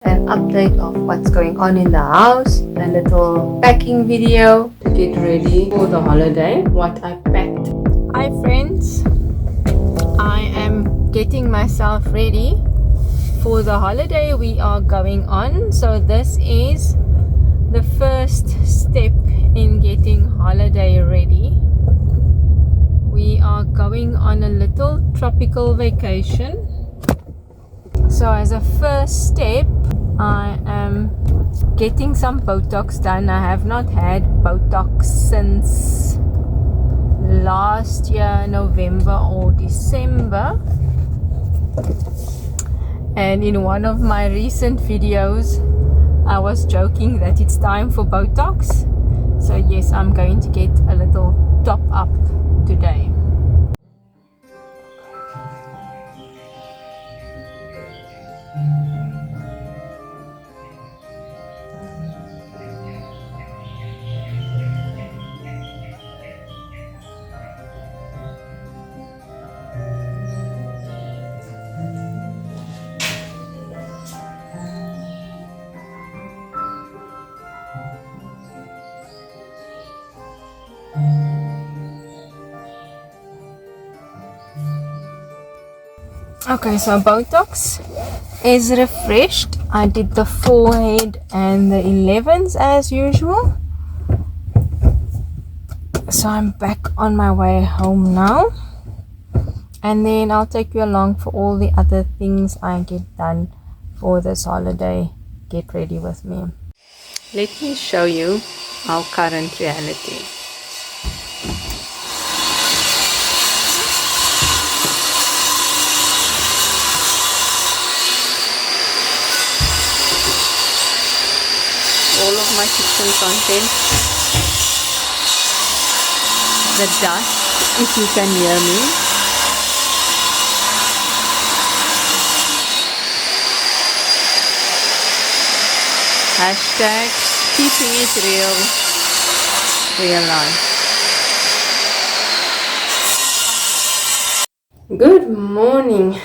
An update of what's going on in the house, a little packing video to get ready for the holiday, what I packed. Hi friends, I am getting myself ready for the holiday we are going on. So this is the first step in getting holiday ready. We are going on a little tropical vacation. So as a first step, I am getting some Botox done. I have not had Botox since last year, November or December. And in one of my recent videos, I was joking that it's time for Botox. So yes, I'm going to get a little top up today. Okay, so Botox is refreshed. I did the forehead and the 11s as usual. So I'm back on my way home now. And then I'll take you along for all the other things I get done for this holiday. Get ready with me. Let me show you our current reality. All of my kitchen content, the dust, if you can hear me. Hashtag keeping it real life. Good morning.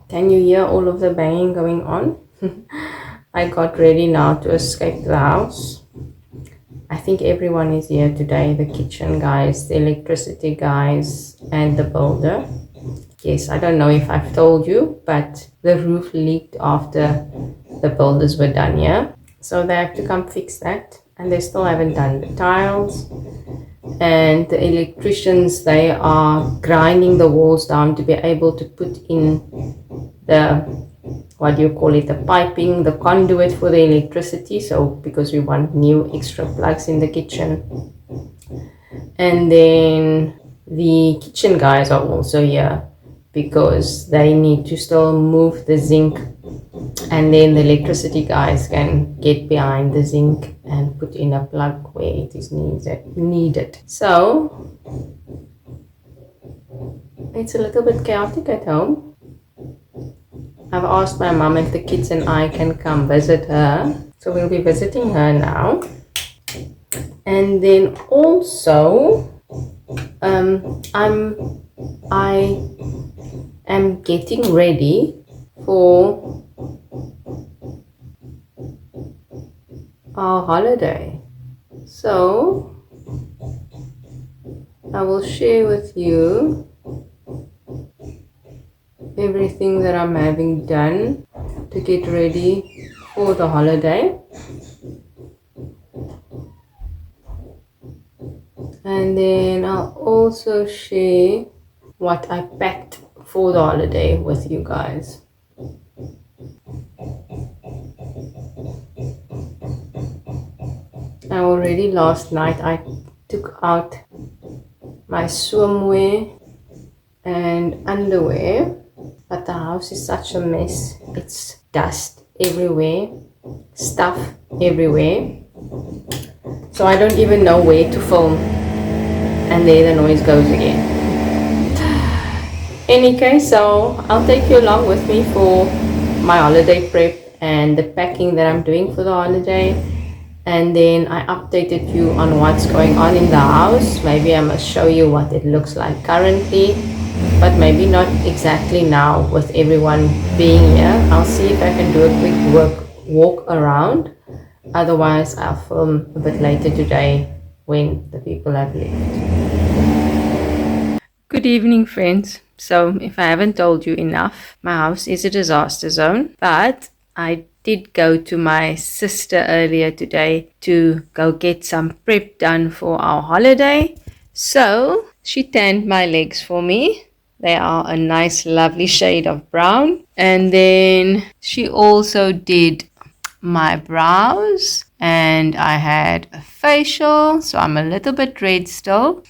Can you hear all of the banging going on? I got ready now to escape the house. I think everyone is here today. The kitchen guys, the electricity guys, and the builder. Yes, I don't know if I've told you, but the roof leaked after the builders were done here. So they have to come fix that. And they still haven't done the tiles. And the electricians, they are grinding the walls down to be able to put in the the piping, the conduit for the electricity. So because we want new extra plugs in the kitchen. And then the kitchen guys are also here because they need to still move the zinc, and then the electricity guys can get behind the zinc and put in a plug where it is needed. So it's a little bit chaotic at home. I've asked my mom if the kids and I can come visit her. So we'll be visiting her now. And then also, I am getting ready for our holiday. So I will share with you everything that I'm having done to get ready for the holiday. And then I'll also share what I packed for the holiday with you guys. Now already last night I took out my swimwear and underwear. But the house is such a mess. It's dust everywhere, stuff everywhere. So I don't even know where to film. And there the noise goes again. Any case, so I'll take you along with me for my holiday prep and the packing that I'm doing for the holiday. And then I updated you on what's going on in the house. Maybe I must show you what it looks like currently. but maybe not exactly now with everyone being here. I'll see if I can do a quick walk around. Otherwise, I'll film a bit later today when the people have left. Good evening, friends. So, if I haven't told you enough, my house is a disaster zone, but I did go to my sister earlier today to go get some prep done for our holiday. So, she tanned my legs for me. They are a nice, lovely shade of brown. And then she also did my brows, and I had a facial, so I'm a little bit red still.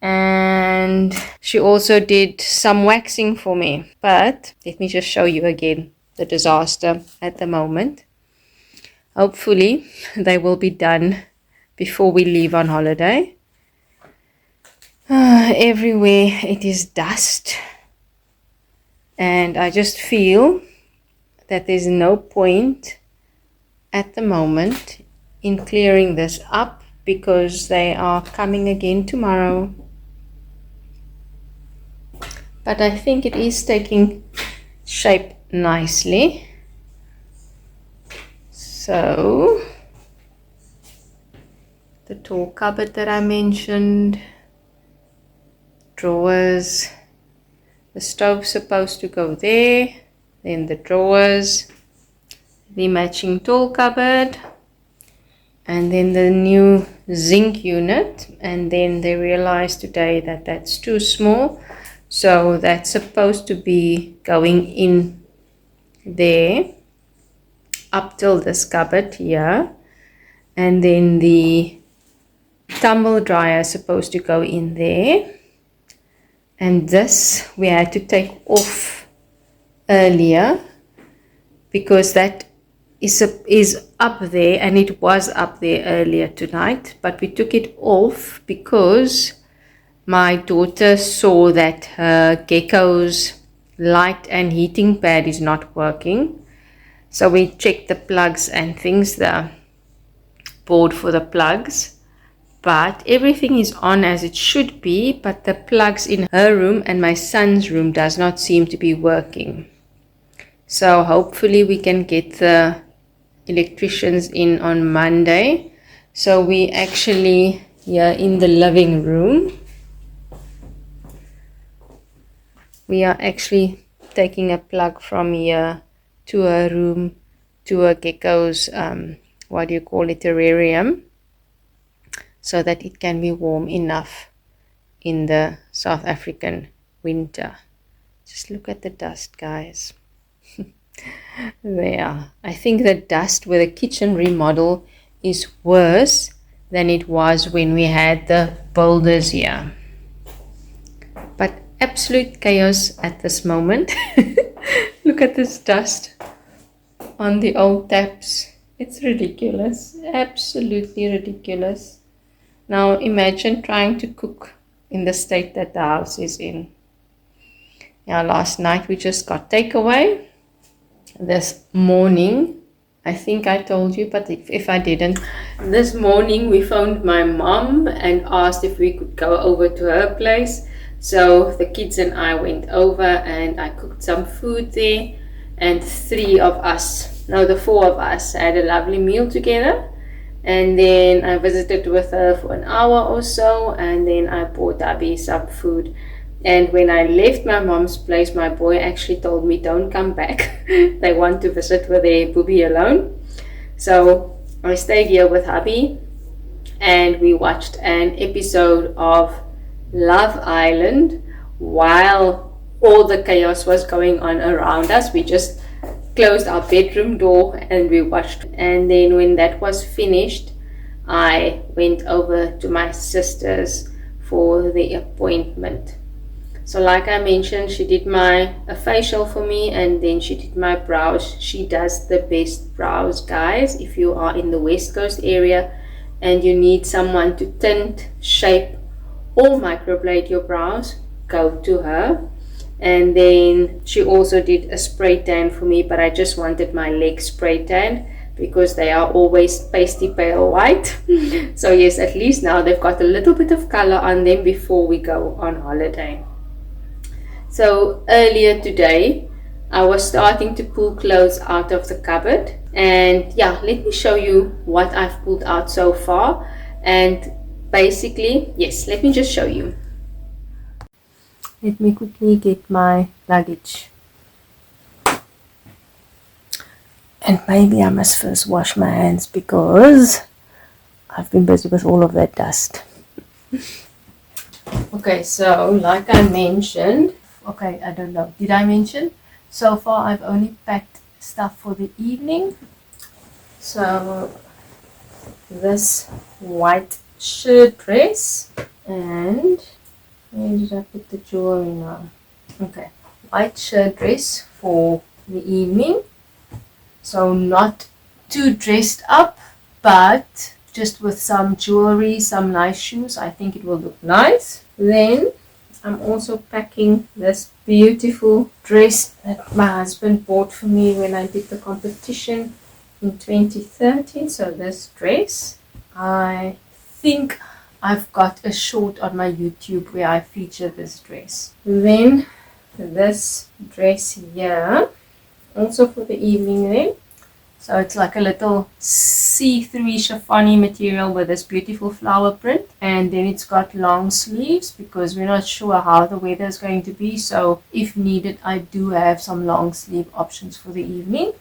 And she also did some waxing for me. But let me just show you again the disaster at the moment. Hopefully they will be done before we leave on holiday. Everywhere it is dust, and I just feel that there's no point at the moment in clearing this up because they are coming again tomorrow. But I think it is taking shape nicely. So the tall cupboard that I mentioned, drawers, the stove's supposed to go there, then the drawers, the matching tall cupboard, and then the new zinc unit. And then they realized today that that's too small, so that's supposed to be going in there up till this cupboard here, and then the tumble dryer is supposed to go in there. And this we had to take off earlier because that is up there, and it was up there earlier tonight, but we took it off because my daughter saw that her gecko's light and heating pad is not working. So we checked the plugs and things, the board for the plugs, but everything is on as it should be, but the plugs in her room and my son's room does not seem to be working. So hopefully we can get the electricians in on Monday. So we actually here in the living room, we are actually taking a plug from here to her room to her gecko's terrarium, so that it can be warm enough in the South African winter. Just look at the dust, guys. There. I think the dust with the kitchen remodel is worse than it was when we had the builders here. But absolute chaos at this moment. Look at this dust on the old taps. It's ridiculous. Absolutely ridiculous. Now imagine trying to cook in the state that the house is in. Yeah, last night we just got takeaway. This morning, I think I told you, but if I didn't, this morning we phoned my mom and asked if we could go over to her place. So the kids and I went over and I cooked some food there, and the 4 of us had a lovely meal together. And then I visited with her for an hour or so, and then I bought Abby some food. And when I left my mom's place, my boy actually told me, don't come back. They want to visit with their booby alone. So I stayed here with hubby, and we watched an episode of Love Island while all the chaos was going on around us. We just closed our bedroom door and we watched. And then when that was finished, I went over to my sister's for the appointment. So like I mentioned, she did a facial for me, and then she did my brows. She does the best brows, guys. If you are in the West Coast area and you need someone to tint, shape or microblade your brows, go to her. And then she also did a spray tan for me, but I just wanted my legs spray tan because they are always pasty pale white. So yes, at least now they've got a little bit of color on them before we go on holiday. So earlier today I was starting to pull clothes out of the cupboard, And yeah, let me show you what I've pulled out so far. And basically, yes, let me just show you. Let me quickly get my luggage. And maybe I must first wash my hands because I've been busy with all of that dust. Okay, so like I mentioned, okay, I don't know, did I mention? So far I've only packed stuff for the evening. So this white shirt dress, and where did I put the jewelry now? Okay, white shirt dress for the evening. So not too dressed up, but just with some jewelry, some nice shoes. I think it will look nice. Then I'm also packing this beautiful dress that my husband bought for me when I did the competition in 2013. So this dress, I think I've got a short on my YouTube where I feature this dress. Then this dress here, also for the evening then. So it's like a little see-through chiffon material with this beautiful flower print. And then it's got long sleeves because we're not sure how the weather is going to be. So if needed, I do have some long sleeve options for the evening.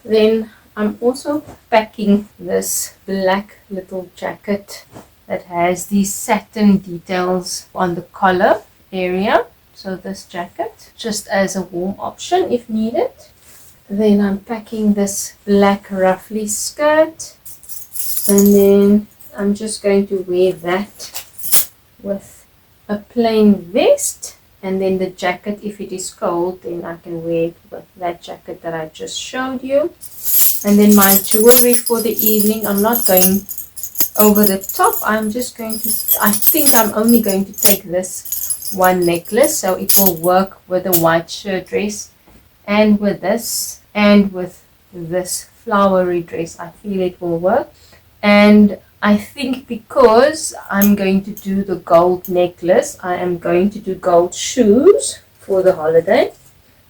Then I'm also packing this black little jacket that has these satin details on the collar area. So this jacket, just as a warm option if needed. Then I'm packing this black ruffly skirt, and then I'm just going to wear that with a plain vest, and then the jacket, if it is cold, then I can wear it with that jacket that I just showed you. And then my jewelry for the evening, I'm not going over the top. I'm just going to, I think I'm only going to take this one necklace, so it will work with the white shirt dress and with this and with this flowery dress. I feel it will work. And I think because I'm going to do the gold necklace, I am going to do gold shoes for the holiday.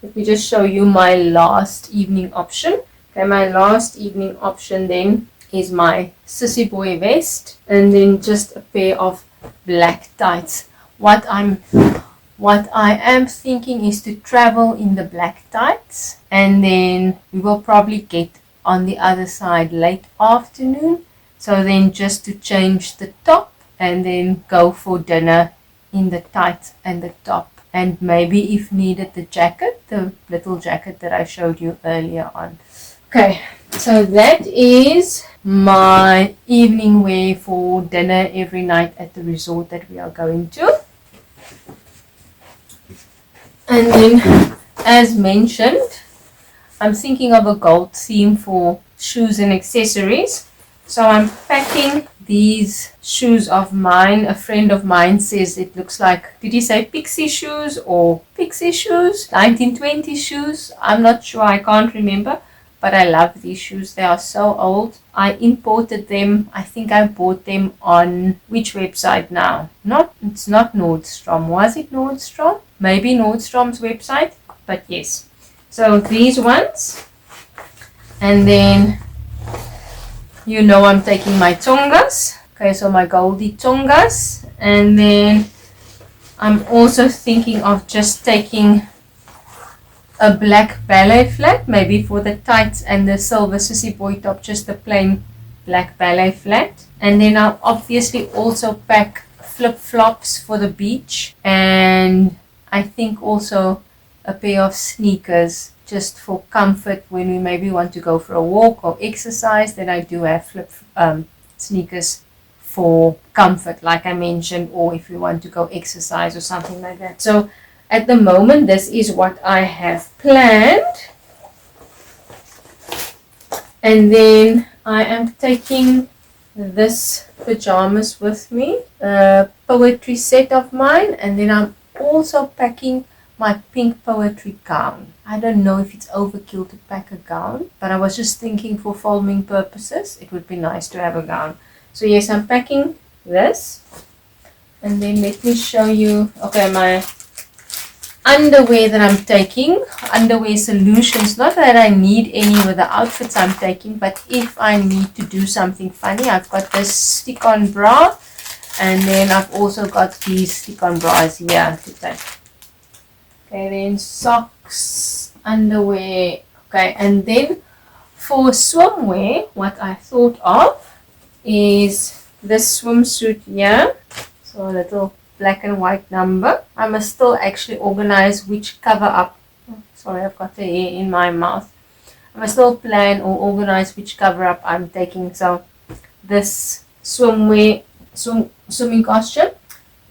Let me just show you my last evening option. Okay, my last evening option then is my sissy boy vest, and then just a pair of black tights. What I am thinking is to travel in the black tights, and then we will probably get on the other side late afternoon. So then just to change the top and then go for dinner in the tights and the top. And maybe if needed the jacket, the little jacket that I showed you earlier on. Okay, so that is my evening wear for dinner every night at the resort that we are going to. And then, as mentioned, I'm thinking of a gold theme for shoes and accessories. So I'm packing these shoes of mine. A friend of mine says it looks like, did he say pixie shoes or pixie shoes? 1920 shoes? I'm not sure, I can't remember. But I love these shoes. They are so old. I imported them. I think I bought them on which website now? It's not Nordstrom. Was it Nordstrom? Maybe Nordstrom's website. But yes. So these ones. And then you know I'm taking my tongas. Okay, so my Goldie tongas. And then I'm also thinking of just taking a black ballet flat, maybe for the tights, and the silver sissy boy top, just a plain black ballet flat. And then I'll obviously also pack flip-flops for the beach, and I think also a pair of sneakers just for comfort when we maybe want to go for a walk or exercise. Then I do have sneakers for comfort, like I mentioned, or if you want to go exercise or something like that. So at the moment, this is what I have planned. And then I am taking this pajamas with me, a poetry set of mine, and then I'm also packing my pink poetry gown. I don't know if it's overkill to pack a gown, but I was just thinking for filming purposes, it would be nice to have a gown. So yes, I'm packing this. And then let me show you, okay, underwear that I'm taking, underwear solutions. Not that I need any with the outfits I'm taking, but if I need to do something funny, I've got this stick-on bra, and then I've also got these stick-on bras here to take. Okay, then socks, underwear. Okay, and then for swimwear, what I thought of is this swimsuit here. So a little black and white number. I must still actually organize which cover up. Sorry, I've got the hair in my mouth. I must still plan or organize which cover up I'm taking. So this swimwear, swimming costume.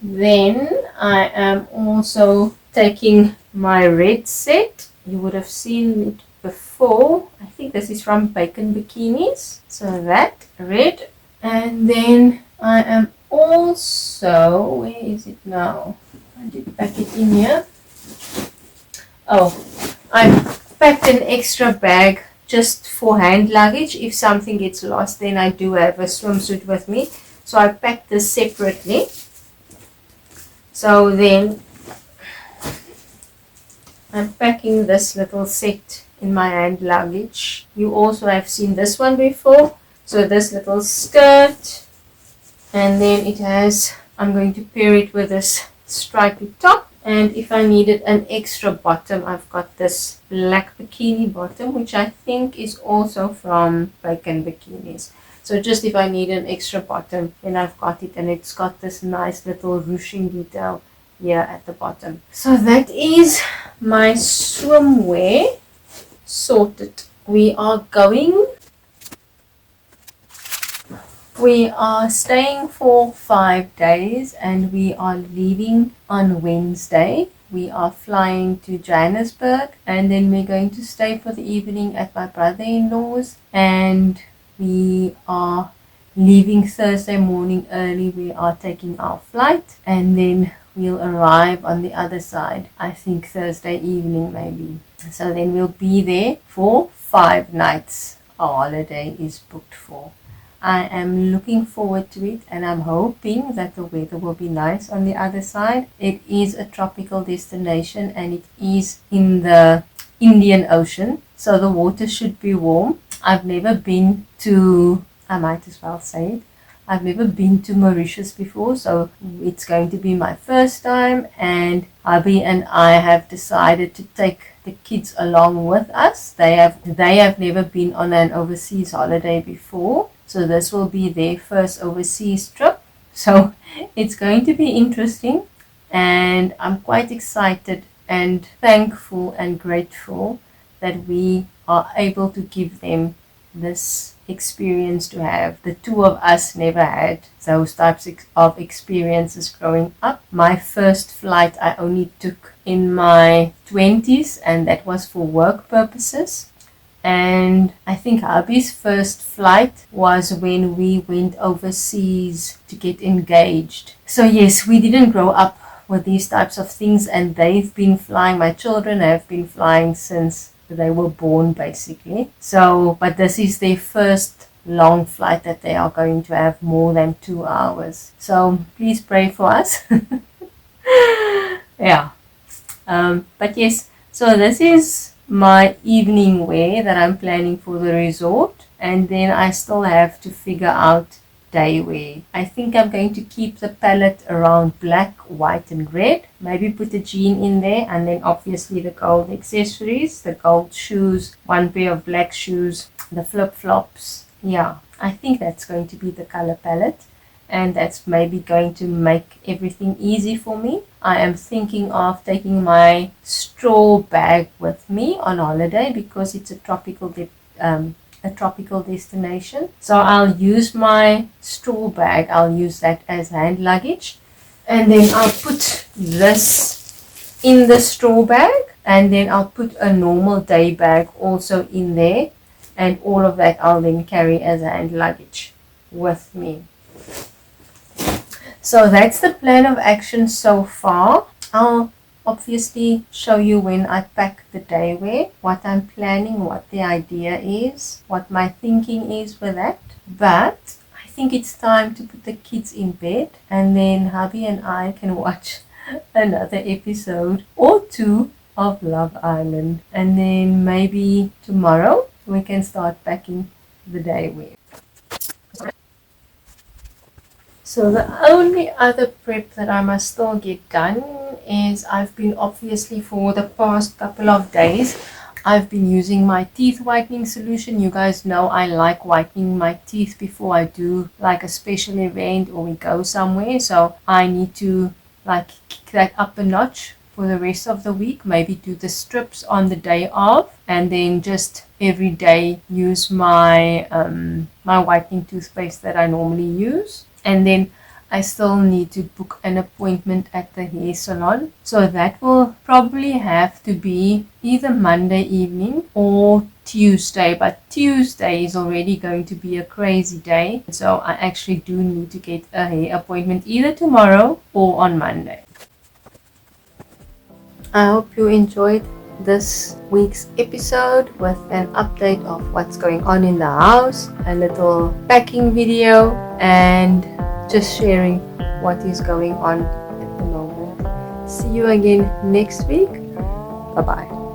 Then I am also taking my red set. You would have seen it before. I think this is from Bacon Bikinis. So that red. And then I am also, where is it now? I did pack it in here. Oh, I packed an extra bag just for hand luggage. If something gets lost, then I do have a swimsuit with me. So I packed this separately. So then I'm packing this little set in my hand luggage. You also have seen this one before. So this little skirt, and then it has, I'm going to pair it with this stripy top. And if I needed an extra bottom, I've got this black bikini bottom, which I think is also from Bacon Bikinis. So just if I need an extra bottom, then I've got it, and it's got this nice little ruching detail here at the bottom. So that is my swimwear sorted. We are staying for 5 days, and we are leaving on Wednesday. We are flying to Johannesburg, and then we're going to stay for the evening at my brother-in-law's, and we are leaving Thursday morning early. We are taking our flight, and then we'll arrive on the other side, I think Thursday evening maybe. So then we'll be there for 5 nights. Our holiday is booked for. I am looking forward to it, and I'm hoping that the weather will be nice on the other side. It is a tropical destination, and it is in the Indian Ocean, so the water should be warm. I've never been to, I might as well say it, I've never been to Mauritius before, so it's going to be my first time, and hubby and I have decided to take the kids along with us. They have never been on an overseas holiday before, so this will be their first overseas trip. So it's going to be interesting, and I'm quite excited and thankful and grateful that we are able to give them this experience to have. The two of us never had those types of experiences growing up. My first flight I only took in my 20s, and that was for work purposes. And I think hubby's first flight was when we went overseas to get engaged. So yes, we didn't grow up with these types of things, and they've been flying, my children have been flying since they were born basically. So, but this is their first long flight that they are going to have more than 2 hours. So please pray for us. Yeah. But yes, so this is my evening wear that I'm planning for the resort, and then I still have to figure out day wear. I think I'm going to keep the palette around black, white and red, maybe put a jean in there, and then obviously the gold accessories, the gold shoes, one pair of black shoes, the flip-flops. Yeah, I think that's going to be the color palette, and that's maybe going to make everything easy for me. I am thinking of taking my straw bag with me on holiday because it's a tropical destination. So I'll use my straw bag, I'll use that as hand luggage, and then I'll put this in the straw bag, and then I'll put a normal day bag also in there, and all of that I'll then carry as hand luggage with me. So that's the plan of action so far. I'll obviously show you when I pack the day wear, what I'm planning, what the idea is, what my thinking is with that. But I think it's time to put the kids in bed, and then hubby and I can watch another episode or two of Love Island. And then maybe tomorrow we can start packing the day wear. So the only other prep that I must still get done is I've been obviously for the past couple of days I've been using my teeth whitening solution. You guys know I like whitening my teeth before I do like a special event or we go somewhere. So I need to like kick that up a notch for the rest of the week. Maybe do the strips on the day of and then just every day use my my whitening toothpaste that I normally use. And then I still need to book an appointment at the hair salon. So that will probably have to be either Monday evening or Tuesday. But Tuesday is already going to be a crazy day. So I actually do need to get a hair appointment either tomorrow or on Monday. I hope you enjoyed this week's episode with an update of what's going on in the house, a little packing video, and just sharing what is going on at the moment. See you again next week. Bye bye.